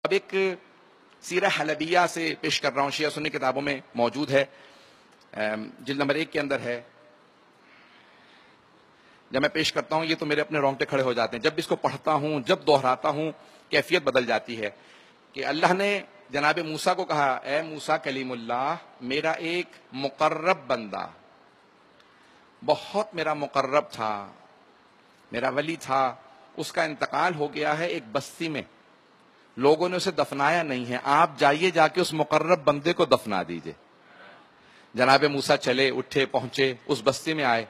اب ایک سیرہ حلبیہ سے پیش کر رہا ہوں، شیعہ سنی کتابوں میں موجود ہے، جلد نمبر 1 کے اندر ہے۔ جب میں پیش کرتا ہوں یہ تو میرے اپنے رونگٹے کھڑے ہو جاتے ہیں، جب اس کو پڑھتا ہوں، جب دہراتا ہوں کیفیت بدل جاتی ہے کہ اللہ نے جناب موسیٰ کو کہا، اے موسیٰ کلیم اللہ، میرا ایک مقرب بندہ، بہت میرا مقرب تھا، میرا ولی تھا، اس کا انتقال ہو گیا ہے ایک بستی میں، لوگوں نے اسے دفنایا نہیں ہے، آپ جائیے جا کے اس مقرب بندے کو دفنا دیجئے۔ جناب موسیٰ چلے، اٹھے، پہنچے، اس بستی میں آئے،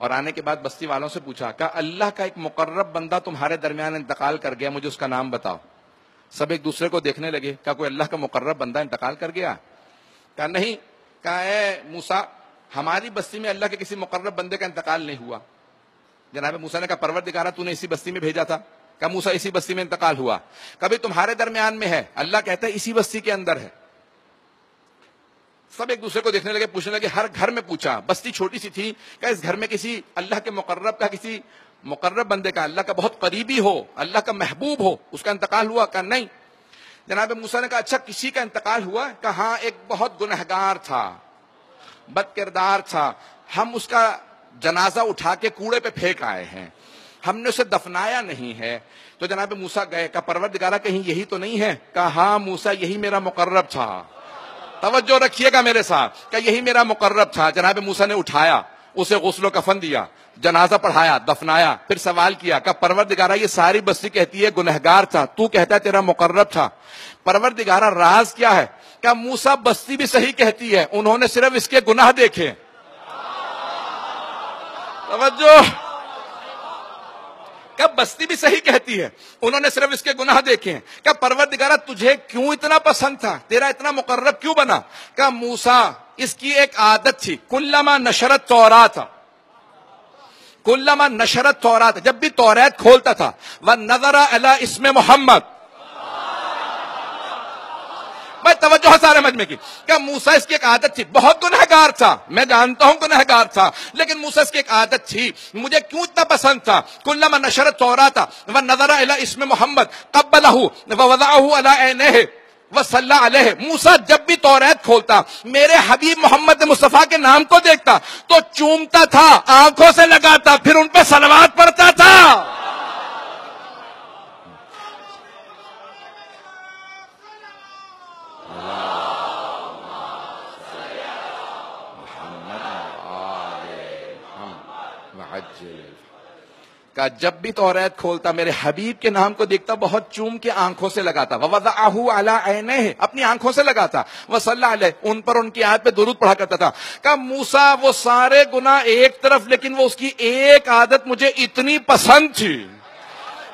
اور آنے کے بعد بستی والوں سے پوچھا کہ اللہ کا ایک مقرب بندہ تمہارے درمیان انتقال کر گیا، مجھے اس کا نام بتاؤ۔ سب ایک دوسرے کو دیکھنے لگے، کیا کوئی اللہ کا مقرب بندہ انتقال کر گیا؟ کہا نہیں۔ کہا اے موسیٰ، ہماری بستی میں اللہ کے کسی مقرب بندے کا انتقال نہیں ہوا۔ جناب موسیٰ نے کہا پروردگارہ تو نے اسی بستی میں بھیجا تھا۔ کہا موسیٰ اسی بستی میں انتقال ہوا۔ کبھی تمہارے درمیان میں ہے؟ اللہ کہتا ہے اسی بستی کے اندر ہے۔ سب ایک دوسرے کو دیکھنے لگے، پوچھنے لگے، ہر گھر میں پوچھا، بستی چھوٹی سی تھی، کہ اس گھر میں کسی اللہ کے مقرب کا، کسی مقرب بندے کا، اللہ کا بہت قریبی ہو، اللہ کا محبوب ہو، اس کا انتقال ہوا؟ کہا نہیں۔ جناب موسیٰ نے کہا اچھا کسی کا انتقال ہوا؟ کہا ہاں، ایک بہت گنہگار تھا، بد کردار تھا، ہم اس کا جنازہ اٹھا کے کوڑے پہ پھینک آئے ہیں، ہم نے اسے دفنایا نہیں ہے۔ تو جناب موسیٰ گئے، کہا پروردگارہ کہیں یہی تو نہیں ہے؟ کہا ہاں موسیٰ یہی میرا مقرب تھا۔ توجہ رکھیے گا میرے ساتھ، کہ یہی میرا مقرب تھا۔ جناب موسیٰ نے اٹھایا، اسے غسل و کفن دیا، جنازہ پڑھایا، دفنایا، پھر سوال کیا کہ پروردگارہ یہ ساری بستی کہتی ہے گنہگار تھا، تو کہتا ہے تیرا مقرب تھا، پروردگارہ راز کیا ہے؟ کہ موسیٰ بستی بھی صحیح کہتی ہے، انہوں نے صرف اس کے گناہ دیکھے۔ توجہ، کہ بستی بھی صحیح کہتی ہے، انہوں نے صرف اس کے گناہ دیکھے ہیں۔ کہ پروردگارہ تجھے کیوں اتنا پسند تھا، تیرا اتنا مقرب کیوں بنا؟ کہ موسیٰ اس کی ایک عادت تھی، کلما نشرت تورات، کلما نشرت تورات، جب بھی توریت کھولتا تھا، وَنَظَرَ عَلَىٰ اسْمِ محمد، میں توجہ سارے مجمع کی، کہ موسیٰ اس کی ایک عادت تھی، بہت گنہگار تھا، میں جانتا ہوں گنہگار تھا، لیکن موسیٰ اس کی ایک عادت تھی، مجھے کیوں اتنا پسند تھا؟ کلما نشرت تورات وَنَظَرَ عَلَىٰ اسْمِ محمد قَبَّلَهُ وَوَضَعَهُ عَلَىٰ عَيْنِهِ وَصَلَّى عَلَيْهِ۔ موسیٰ جب بھی توریت کھولتا، میرے حبیب محمد مصطفیٰ کے نام کو دیکھتا تو چومتا تھا، آنکھوں سے لگاتا، پھر ان پہ صلوات پڑھتا تھا۔ کہ جب بھی توریت کھولتا میرے حبیب کے نام کو دیکھتا، بہت چوم کے آنکھوں سے لگاتا، وَوَضَعَهُ عَلَىٰ عَيْنِهِ، اپنی آنکھوں سے لگاتا، وَصَلَّى عَلَيْهِ، ان پر ان کی آیت پہ درود پڑھا کرتا تھا۔ کہ موسیٰ وہ سارے گناہ ایک طرف، لیکن وہ اس کی ایک عادت مجھے اتنی پسند تھی،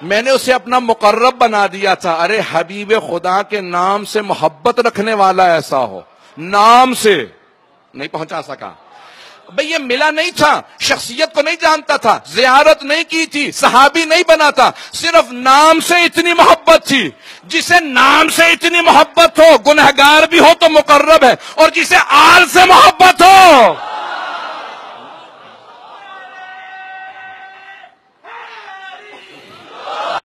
میں نے اسے اپنا مقرب بنا دیا تھا۔ ارے حبیب خدا کے نام سے محبت رکھنے والا ایسا ہو، نام سے نہیں پہنچا سکا بھئی، یہ ملا نہیں تھا، شخصیت کو نہیں جانتا تھا، زیارت نہیں کی تھی، صحابی نہیں بنا تھا، صرف نام سے اتنی محبت تھی۔ جسے نام سے اتنی محبت ہو، گنہگار بھی ہو تو مقرب ہے، اور جسے آل سے محبت ہو